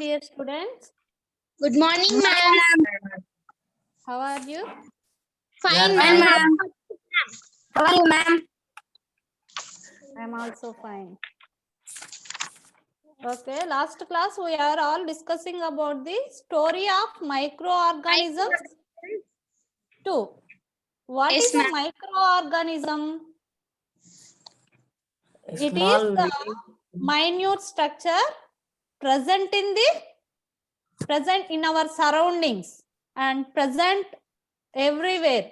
dear students. Good morning, ma'am. How are you? Fine, ma'am. How are you, ma'am? I am also fine. Okay, last class we are all discussing about the story of microorganisms 2. What Yes, is a ma'am. microorganism? It is Small the minute structure present in our surroundings and present everywhere.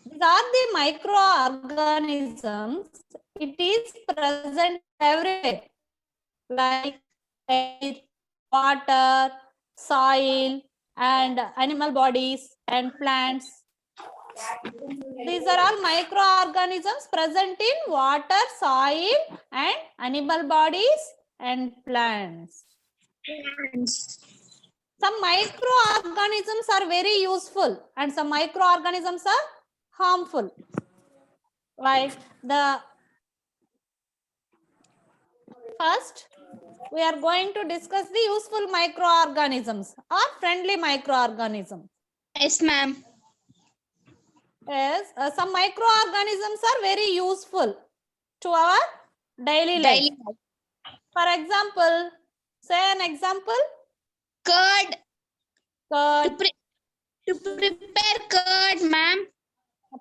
These are the microorganisms. It is present everywhere, like air, water, soil, and animal bodies and plants. These are all microorganisms present in water, soil, and animal bodies and plants. Some microorganisms are very useful and some microorganisms are harmful. Like the first, we are going to discuss the useful microorganisms or friendly microorganisms. Yes, ma'am. Yes, some microorganisms are very useful to our daily life. For example, say an example. Curd. Curd. To prepare curd, ma'am.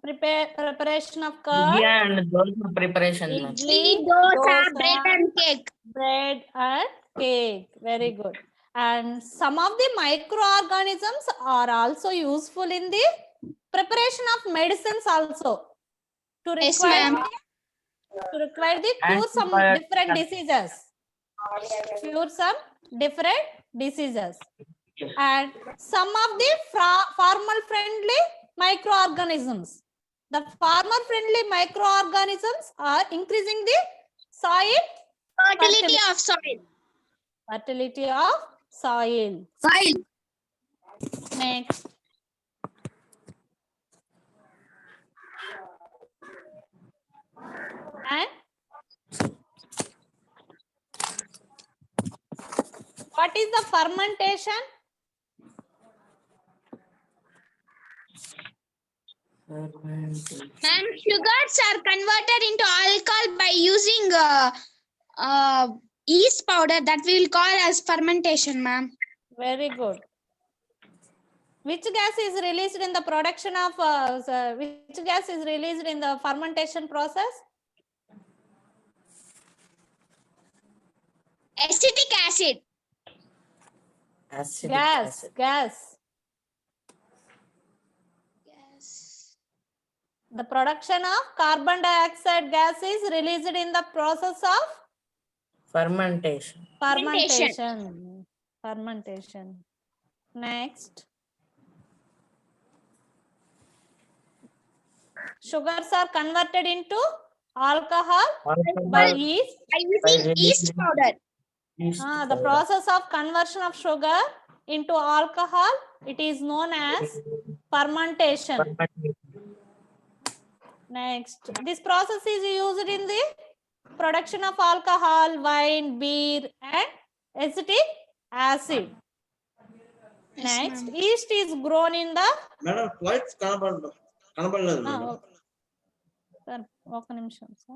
Preparation of curd. Yeah, and dosa preparation. Idli, Dosa, bread and cake. Bread and cake. Very good. And some of the microorganisms are also useful in the preparation of medicines also. To Yes, require, ma'am. cure some different diseases. Cure some different diseases. And some of the farmer friendly microorganisms. The farmer friendly microorganisms are increasing the soil Fertility of soil. fertility of soil. Next. And what is the fermentation? Ma'am, sugars are converted into alcohol by using yeast powder that we will call as fermentation, ma'am. Very good. Which gas is released in the production of which gas is released in the fermentation process? Acetic acid. Gas. The production of carbon dioxide gas is released in the process of fermentation. Next. Sugars are converted into alcohol by yeast. By using yeast powder. The process of conversion of sugar into alcohol, it is known as fermentation. Next, this process is used in the production of alcohol, wine, beer, and acetic acid. Next, yeast is grown in the. Madam, lights kanapaladu. Sir, oka nimisham, sir.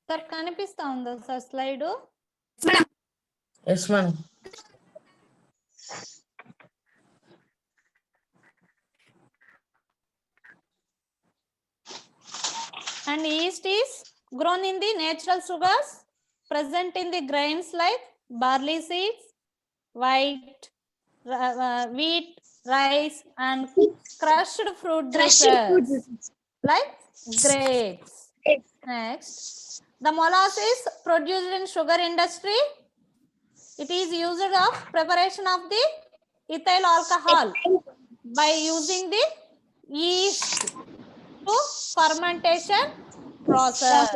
Sir కనిపిస్తా ఉందా sir slide? Yes, ma'am. And yeast is grown in the natural sugars present in the grains like barley seeds, white, wheat, rice, and crushed fruit juices like grapes. Next, the molasses produced in sugar industry. It is used of preparation of the ethyl alcohol by using the yeast to fermentation process.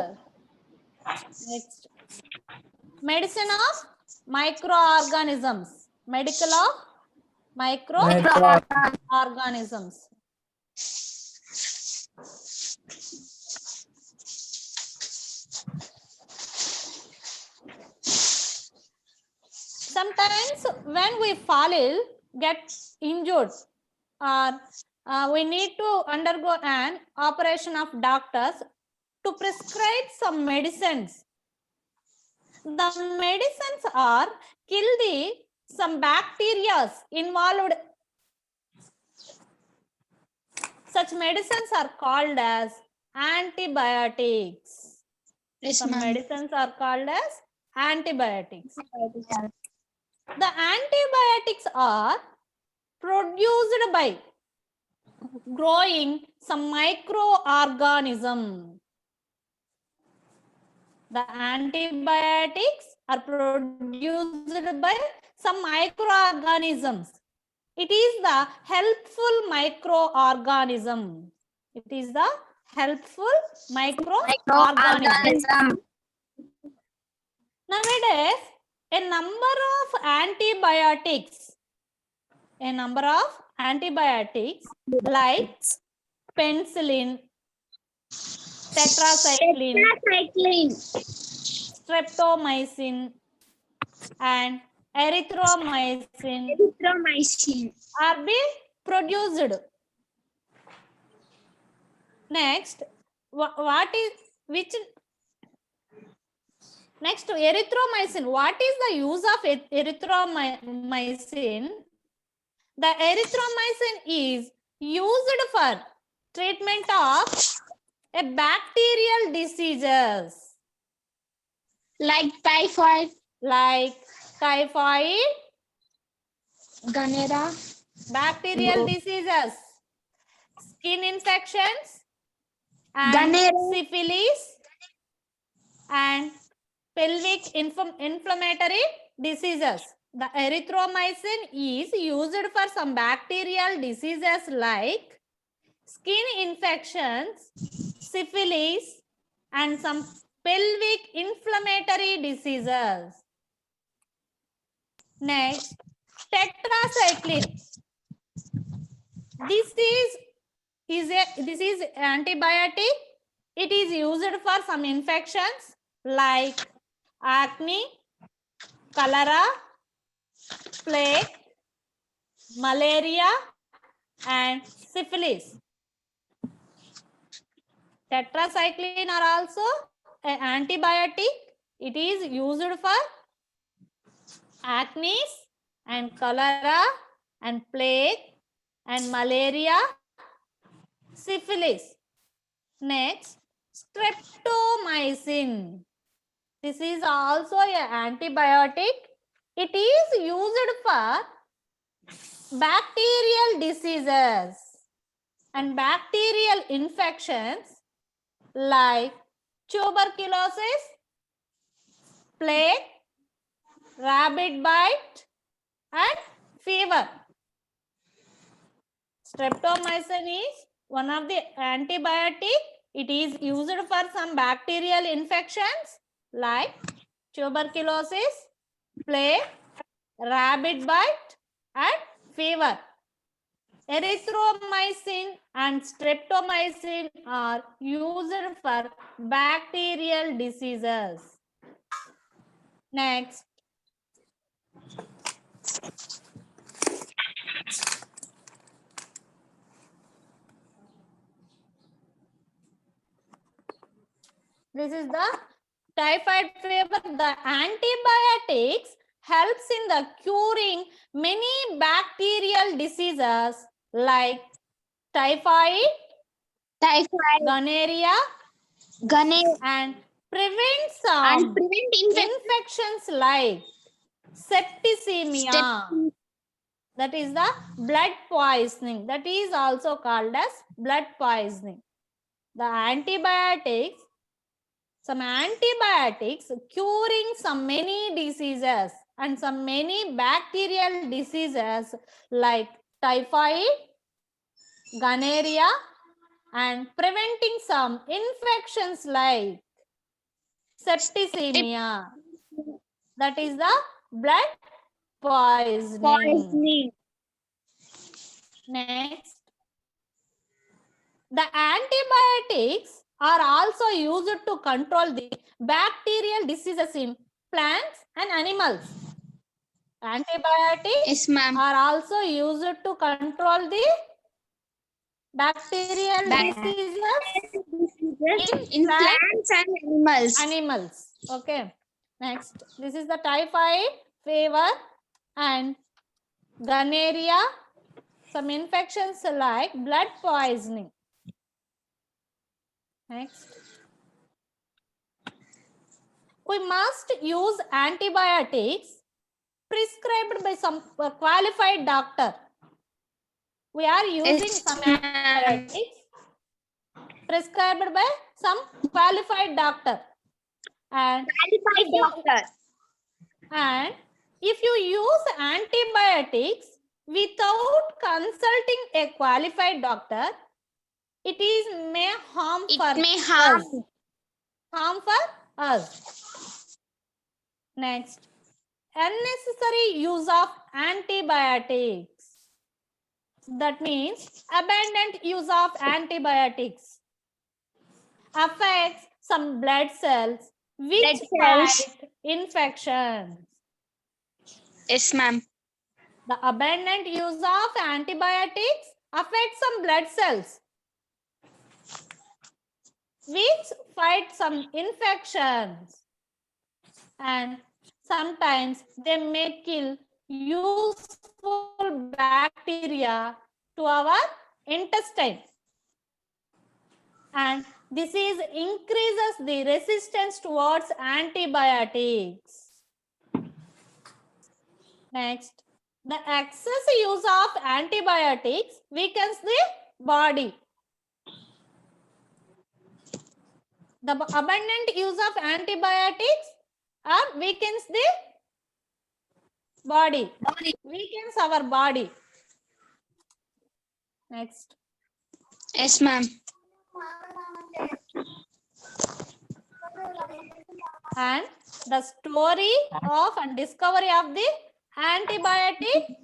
Next, medicine of microorganisms. Medical of microorganisms. Sometimes when we fall ill, get injured, or we need to undergo an operation of doctors to prescribe some medicines. The medicines are kill the some bacteria involved. Such medicines are called as antibiotics. Some medicines are called as antibiotics. The antibiotics are produced by growing some microorganism. The antibiotics are produced by some microorganisms. It is the helpful microorganism. It is the helpful microorganism. Nowadays, a number of antibiotics like penicillin, tetracycline, streptomycin, and erythromycin are being produced. Next, next, erythromycin. What is the use of erythromycin? The erythromycin is used for treatment of a bacterial diseases Like typhoid, gonorrhea, bacterial diseases, skin infections, and Gonorrhea. syphilis, and pelvic inflammatory diseases. The erythromycin is used for some bacterial diseases like skin infections, syphilis, and some pelvic inflammatory diseases. Next, tetracycline. This is antibiotic. It is used for some infections like acne, cholera, plague, malaria, and syphilis. Tetracycline are also an antibiotic. It is used for acne and cholera and plague and malaria, syphilis. Next, streptomycin. This is also an antibiotic. It is used for bacterial diseases and bacterial infections like tuberculosis, plague, rabbit bite, and fever. Streptomycin is one of the antibiotic. It is used for some bacterial infections like tuberculosis, plague, rabbit bite, and fever. Erythromycin and streptomycin are used for bacterial diseases. Next, this is the typhoid fever. The antibiotics helps in the curing many bacterial diseases like typhoid, gonorrhea, and prevent some infections like septicemia. That is the blood poisoning. That is also called as blood poisoning. The antibiotics, some antibiotics curing some many diseases and some many bacterial diseases like typhoid, gonorrhea, and preventing some infections like septicemia. That is the blood poisoning. Next, the antibiotics are also used to control the bacterial diseases in plants and animals. Antibiotics Yes, ma'am. are also used to control the bacterial diseases In plants and animals. animals. Okay. Next, this is the typhoid fever and gonorrhea, some infections like blood poisoning. Next, we must use antibiotics prescribed by some qualified doctor. We are using Yes, some ma'am. antibiotics prescribed by some qualified doctor. And if you use antibiotics without consulting a qualified doctor, it is may harm It for may harm. us. Harm for us. Next, unnecessary use of antibiotics. That means abundant use of antibiotics affects some blood cells which fight infections. Yes, ma'am. The abundant use of antibiotics affects some blood cells which fight some infections, and sometimes they may kill useful bacteria to our intestine, and this is increases the resistance towards antibiotics. Next, the excess use of antibiotics weakens the body. The abundant use of antibiotics weakens the body. Weakens our body. Next. Yes, ma'am. And the story of and discovery of the antibiotic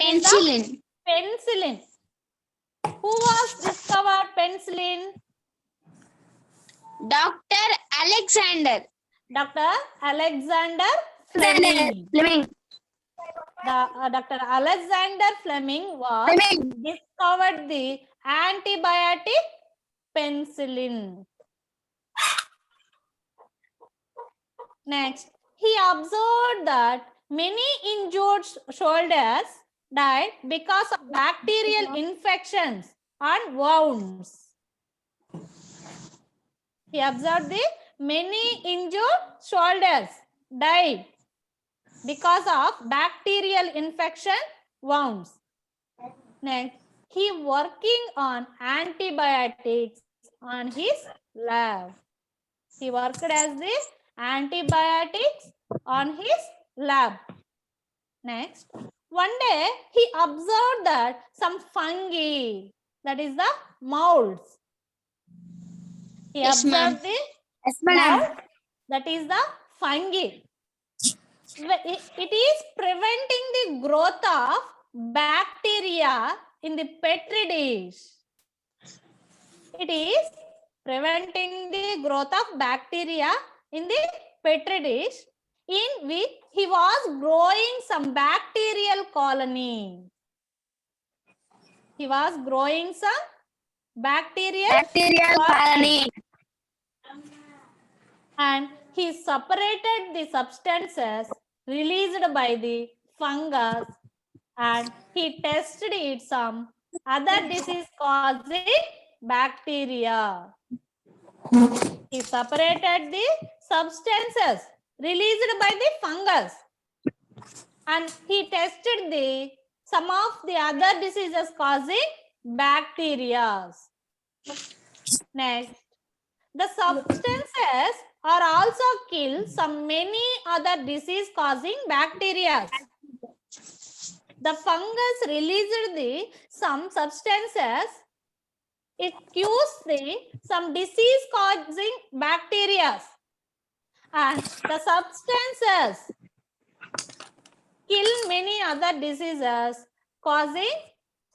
Penicillin. penicillin. Who was discovered penicillin? Dr. Alexander. Dr. Alexander Fleming. Dr. Alexander Fleming was discovered the antibiotic penicillin. Next, he observed that many injured soldiers died because of bacterial infections and wounds. He observed the many injured soldiers died because of bacterial infection wounds. Next, he working on antibiotics on his lab. He worked as the antibiotics on his lab. Next, one day he observed that some fungi, that is the molds. He Yes, ma'am. observed the mold, that is the fungi. It is preventing the growth of bacteria in the petri dish. It is preventing the growth of bacteria in the petri dish in which he was growing some bacterial colony. He was growing some bacterial colony. And he separated the substances released by the fungus and he tested it some other disease causing bacteria. He separated the substances released by the fungus and he tested the some of the other diseases causing bacteria. Next, the substances are also kill some many other disease causing bacteria. The fungus released some substances. It cures some disease causing bacteria, and the substances kill many other diseases causing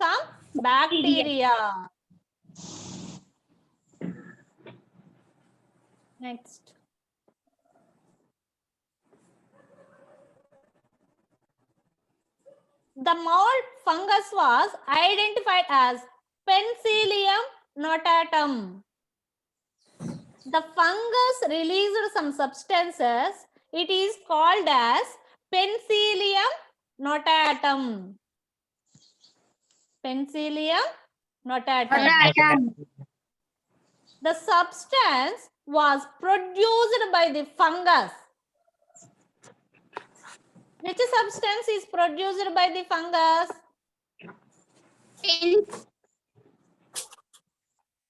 some bacteria. Next. The mold fungus was identified as Penicillium notatum. The fungus released some substances. It is called as Penicillium notatum. Penicillium notatum. The substance was produced by the fungus. Which substance is produced by the fungus?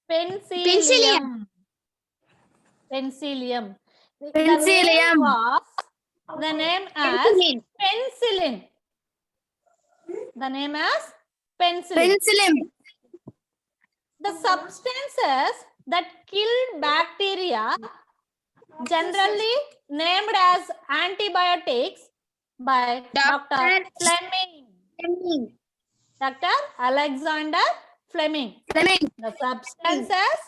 Penicillium. Penicillium. The name as penicillin. The name as penicillin. The substances that kill bacteria generally named as antibiotics by Dr. Fleming. Dr. Alexander Fleming. The substances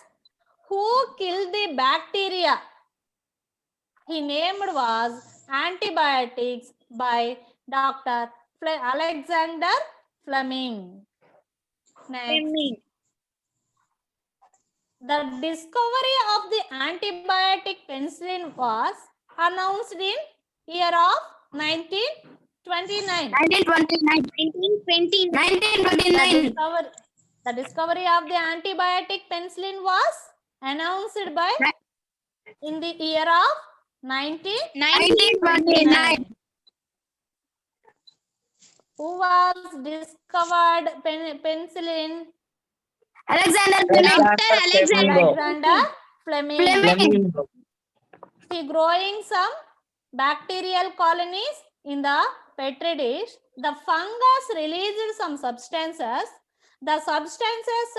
who kill the bacteria he named was antibiotics by Dr. Alexander Fleming. Next. The discovery of the antibiotic penicillin was announced in year of 1929. 1929. The discovery of the antibiotic penicillin was announced by in the year of 1929. Who was discovered penicillin? Alexander Fleming. He growing some bacterial colonies in the petri dish. The fungus released some substances. The substances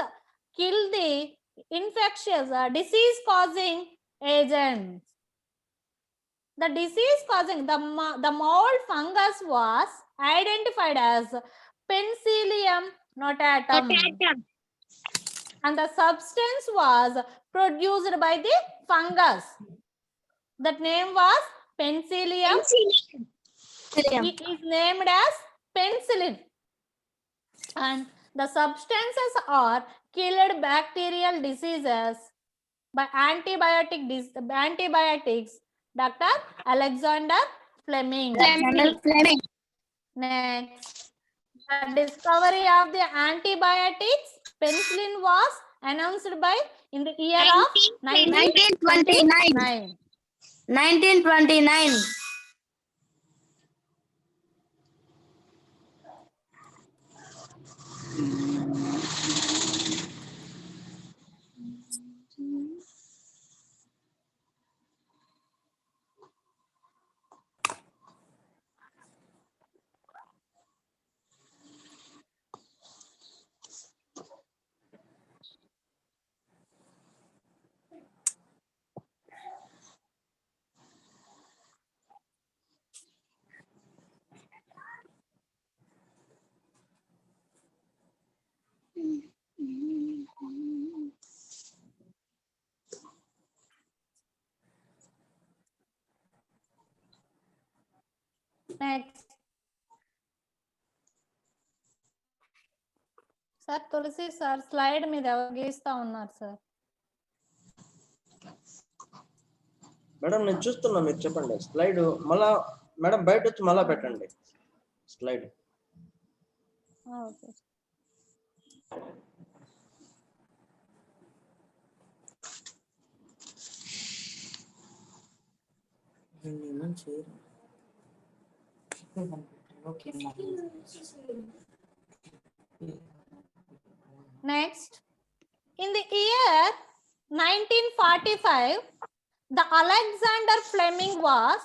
kill the infectious disease-causing agents. The disease-causing the mold fungus was identified as Penicillium notatum. And the substance was produced by the fungus. That name was Penicillium. It is named as penicillin. And the substances are killed bacterial diseases by antibiotics. Dr. Alexander Fleming. Next. The discovery of the antibiotics penicillin was announced by in the year of 1929. 1929. Next. Sir, Tulsi sir, slide మీద ఎవరు గీస్తా ఉన్నారు sir? Madam నేను చూస్తున్నా, మీరు చెప్పండి. Slide మళ్ళా madam బయట వచ్చి మళ్ళా పెట్టండి slide. Okay. Next, in the year 1945, the Alexander Fleming was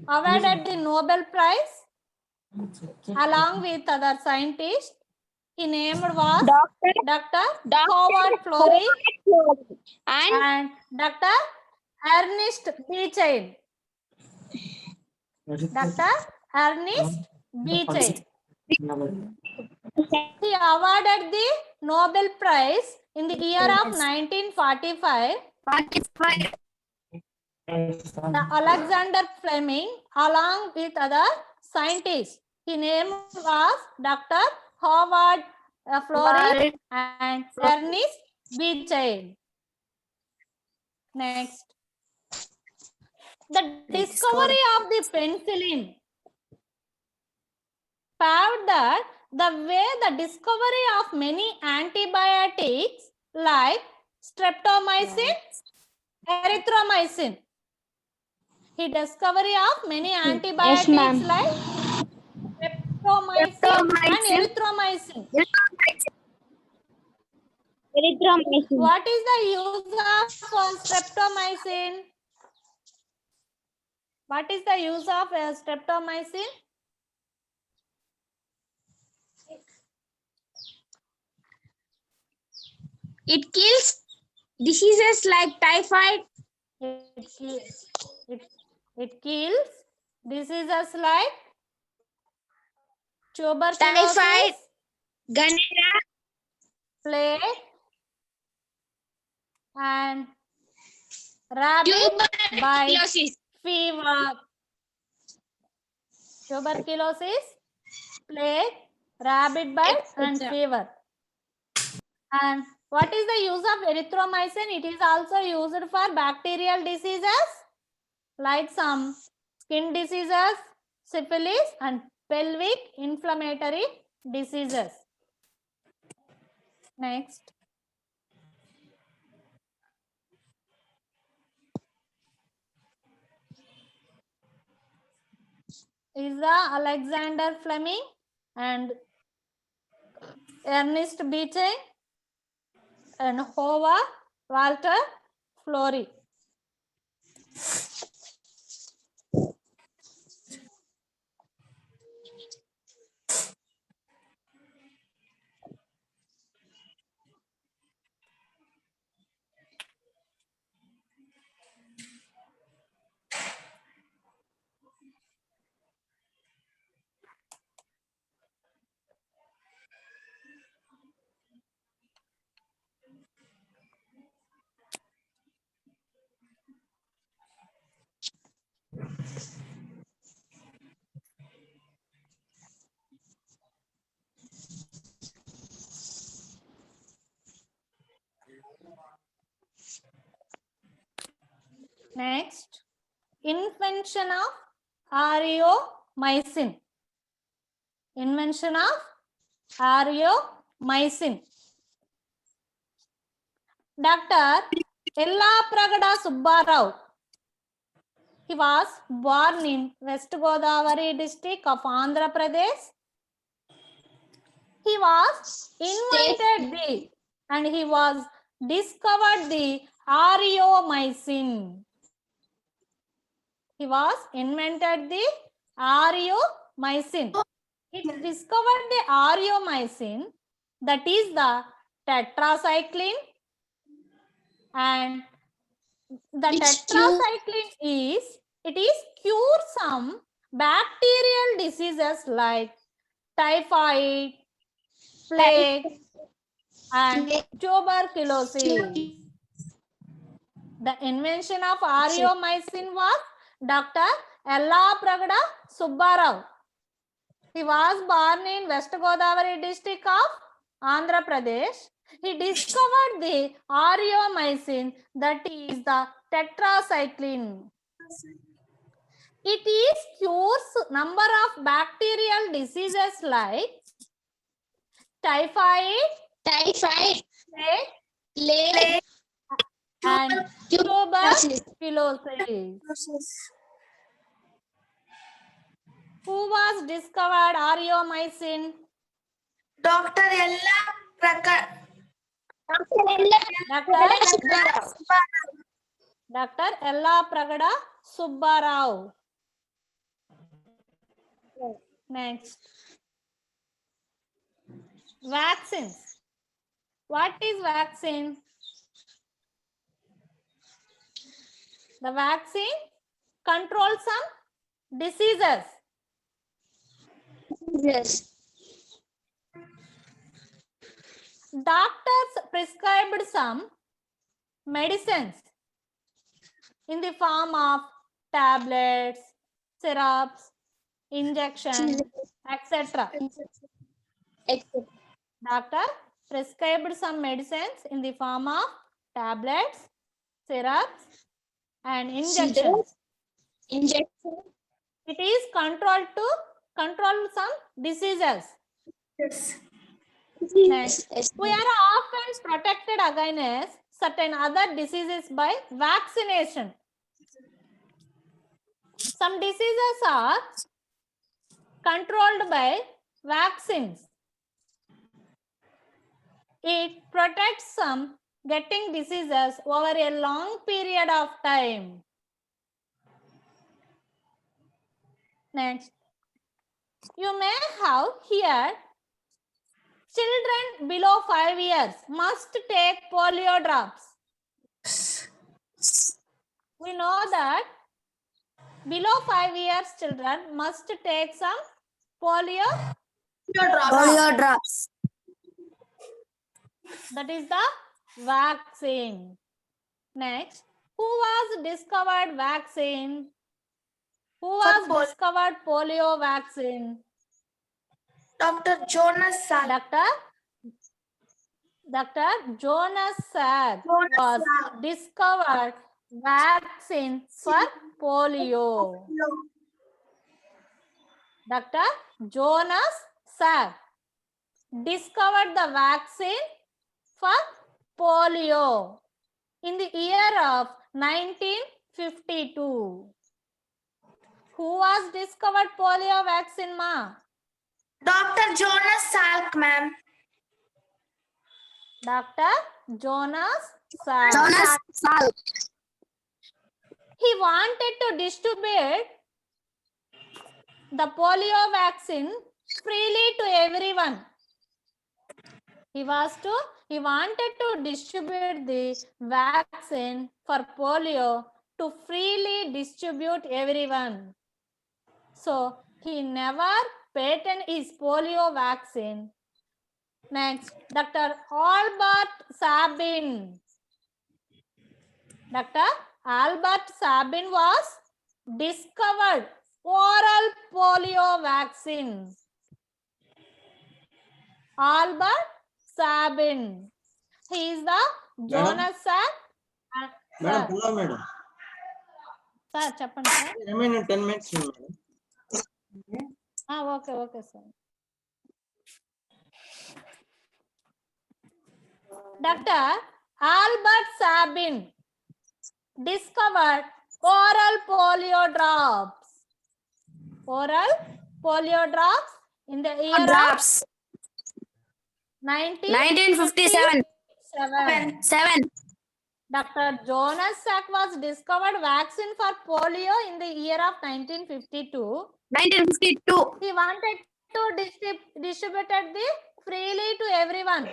awarded the Nobel Prize along with other scientists. He named was Dr. Howard Florey and Dr. Ernest B. Chain. Dr. Ernest B. Chain. He awarded the Nobel Prize in the year of 1945. The Alexander Fleming, along with other scientists, his name was Dr. Howard Florey and Ernest B. Chain. Next, the discovery of the penicillin paved the way the discovery of many antibiotics like streptomycin, erythromycin. He discovery of many antibiotics like streptomycin and erythromycin. What is the use of streptomycin? What is the use of streptomycin? It kills diseases like typhoid. It kills diseases like tuberculosis, Typhoid, gonorrhea, plague, and rabbit bite tuberculosis. fever. Tuberculosis, plague, rabbit bite, and Etc. fever. And what is the use of erythromycin? It is also used for bacterial diseases like some skin diseases, syphilis, and pelvic inflammatory diseases. Next. Is the Alexander Fleming and Ernest B. Chain and Howard Walter Florey. Next, invention of areomycin. Invention of areomycin. Dr. Yellapragada Subbarao. He was born in West Godavari district of Andhra Pradesh. He was invented and he was discovered the areomycin. He was invented the areomycin. He discovered the areomycin, that is the tetracycline, and the tetracycline it cure some bacterial diseases like typhoid, plague, and tuberculosis. The invention of areomycin was Dr. Yellapragada Subbarao. He was born in West Godavari district of Andhra Pradesh. He discovered the areomycin, that is the tetracycline. It cures number of bacterial diseases like typhoid, plague, and tuberculosis. Who was discovered areomycin? Dr. Ella Dr. Ella Pragada Subbarao. Next. Vaccines. What is vaccine? The vaccine controls some diseases. Yes. Doctors prescribed some medicines in the form of tablets, syrups, injections, etc. Doctor prescribed some medicines in the form of tablets, syrups, and injections. Injection. It is controlled to control some diseases. Next, we are often protected against certain other diseases by vaccination. Some diseases are controlled by vaccines. It protects some getting diseases over a long period of time. Next, you may have heard children below 5 years must take polio drops. We know that below 5 years children must take some polio drops. That is the vaccine. Next, who was discovered vaccine? Who was discovered polio vaccine? Dr. Jonas Salk. Dr. Jonas Salk was discovered vaccine for polio. Dr. Jonas Salk discovered the vaccine for polio in the year of 1952. Who was discovered polio vaccine, ma? Dr. Jonas Salk, ma'am. Dr. Jonas Salk. Jonas Salk. He wanted to distribute the polio vaccine freely to everyone. He wanted to distribute the vaccine for polio to freely distribute everyone. So he never patented his polio vaccine. Next, Dr. Albert Sabin. Dr. Albert Sabin was discovered oral polio vaccine. Albert Sabin. He is the Jonas Salk. Madam, hello, madam. Sir, చెప్పండి sir. Remain 10 minutes, madam. Okay, sir. Dr. Albert Sabin discovered oral polio drops. Oral polio drops in the year of 1957. 1957. Dr. Jonas Salk was discovered vaccine for polio in the year of 1952. 1952. He wanted to distribute the freely to everyone.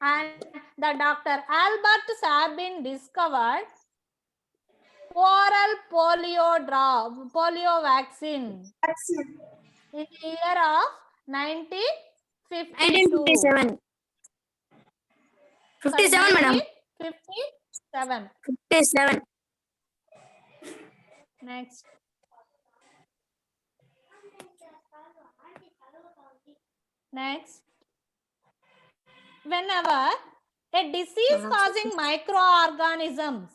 And the Dr. Albert Sabin discovered oral polio vaccine in the year of 1952. 1957. 57, madam. 1957. 57. Next. Whenever a disease causing microorganisms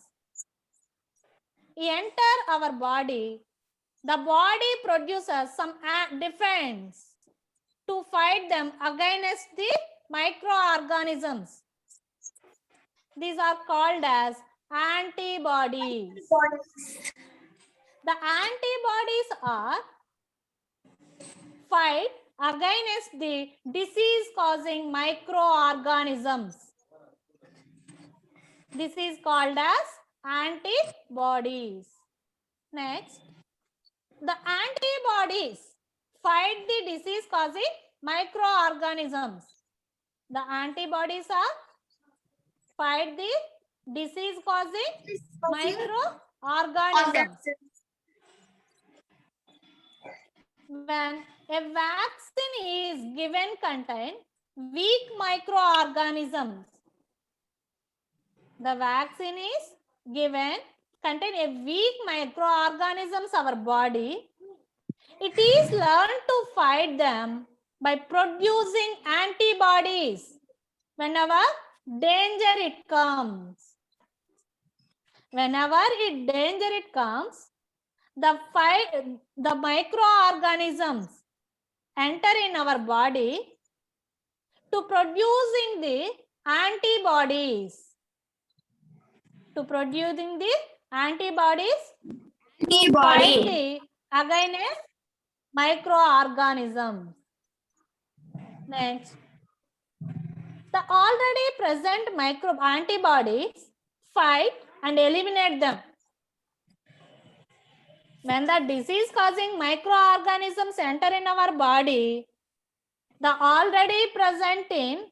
enter our body, the body produces some defense to fight them against the microorganisms. These are called as antibodies. The antibodies are fight against the disease causing microorganisms. This is called as antibodies. Next, the antibodies fight the disease causing microorganisms. The antibodies are fight the disease causing microorganisms. When a vaccine is given contain weak microorganisms. The vaccine is given contain a weak microorganisms our body. It is learned to fight them by producing antibodies whenever danger it comes. Whenever danger it comes, the microorganisms enter in our body to producing the antibodies. To producing the antibodies to fight the against microorganisms. Next, the already present antibodies fight and eliminate them. When the disease causing microorganisms enter in our body, the already present in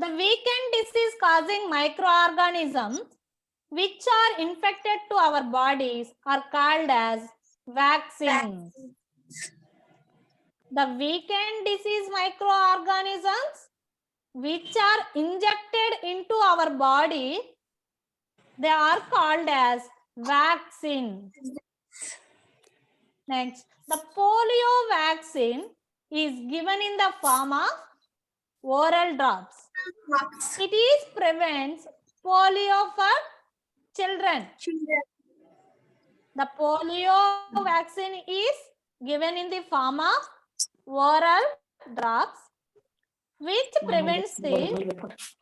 the weakened disease causing microorganisms which are infected to our bodies are called as vaccines. The weakened disease microorganisms which are injected into our body, they are called as vaccines. Next, the polio vaccine is given in the form of oral drops. It is prevents polio for children. The polio vaccine is given in the form of oral drops, which prevents the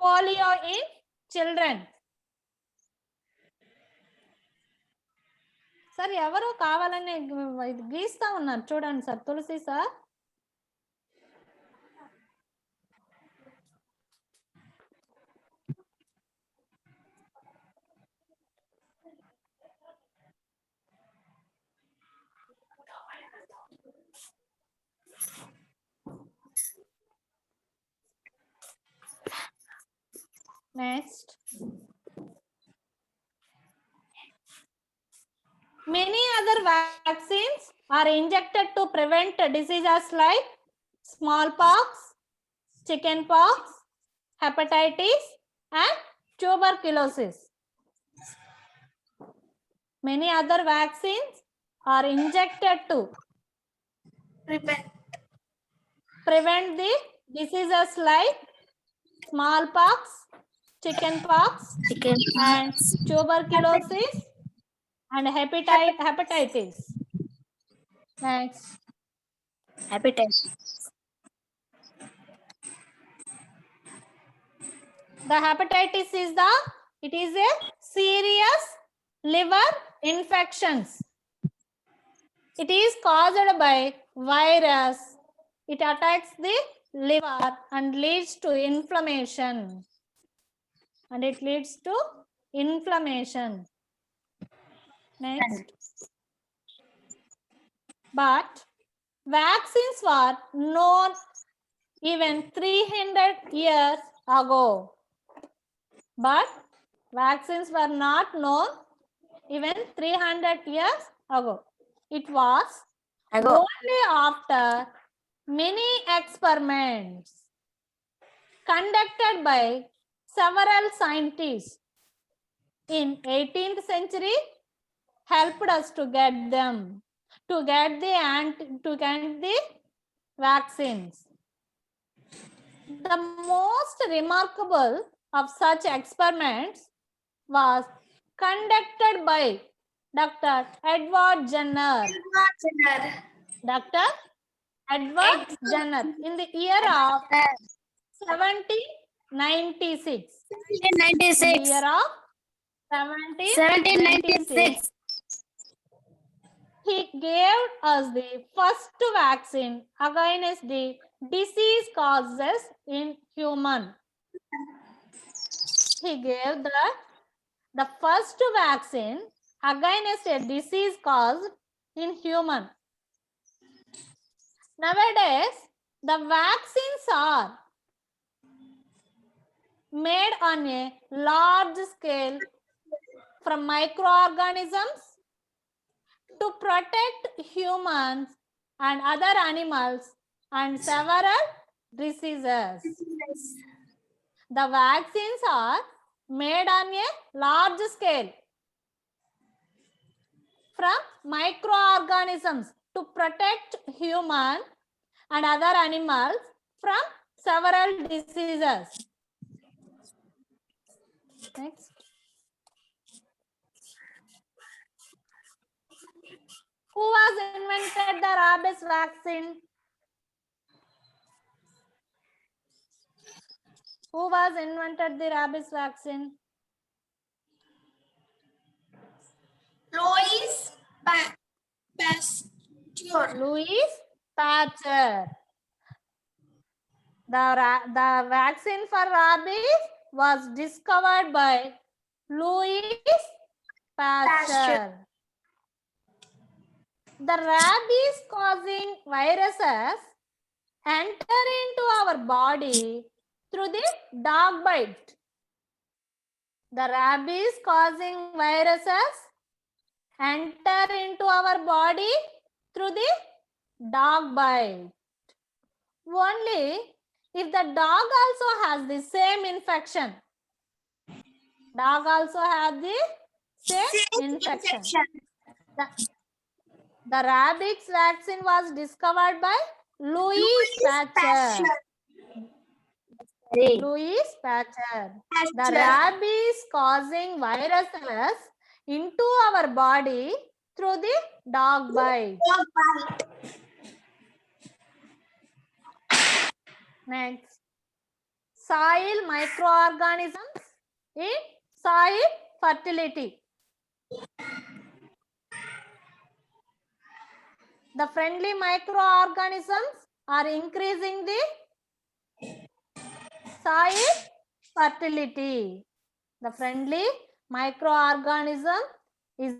polio in children. Sir ఎవరో కావాలని గీస్తా ఉన్నారు చూడండి sir Tulasi sir. Next, many other vaccines are injected to prevent diseases like smallpox, chickenpox, hepatitis, and tuberculosis. Many other vaccines are injected to prevent the diseases like smallpox, chickenpox, and tuberculosis and hepatitis. Next, Hepatitis. the hepatitis is it is a serious liver infections. It is caused by virus. It attacks the liver and leads to inflammation. Next, but vaccines were known even 300 years ago. But vaccines were not known even 300 years ago. It was only after many experiments conducted by several scientists in 18th century helped us to get the vaccines. The most remarkable of such experiments was conducted by Dr. Edward Jenner. Dr. Edward Jenner in the year of 1796. In the year of 1796. He gave us the first vaccine against the disease causes in human. He gave the first vaccine against a disease caused in human. Nowadays, the vaccines are made on a large scale from microorganisms to protect humans and other animals and several diseases. The vaccines are made on a large scale from microorganisms to protect human and other animals from several diseases. Next. Who was invented the rabies vaccine? Who was invented the rabies vaccine? Louis Pasteur. Louis Pasteur. The vaccine for rabies was discovered by Louis Pasteur. The rabies causing viruses enter into our body through the dog bite. The rabies causing viruses enter into our body through the dog bite. Only if the dog also has the same infection. Dog also has the same infection. The rabies vaccine was discovered by Louis Pasteur. Louis Pasteur. The rabies causing viruses into our body through the dog bite. Next, soil microorganisms in soil fertility. The friendly microorganisms are increasing the soil fertility. The friendly microorganism is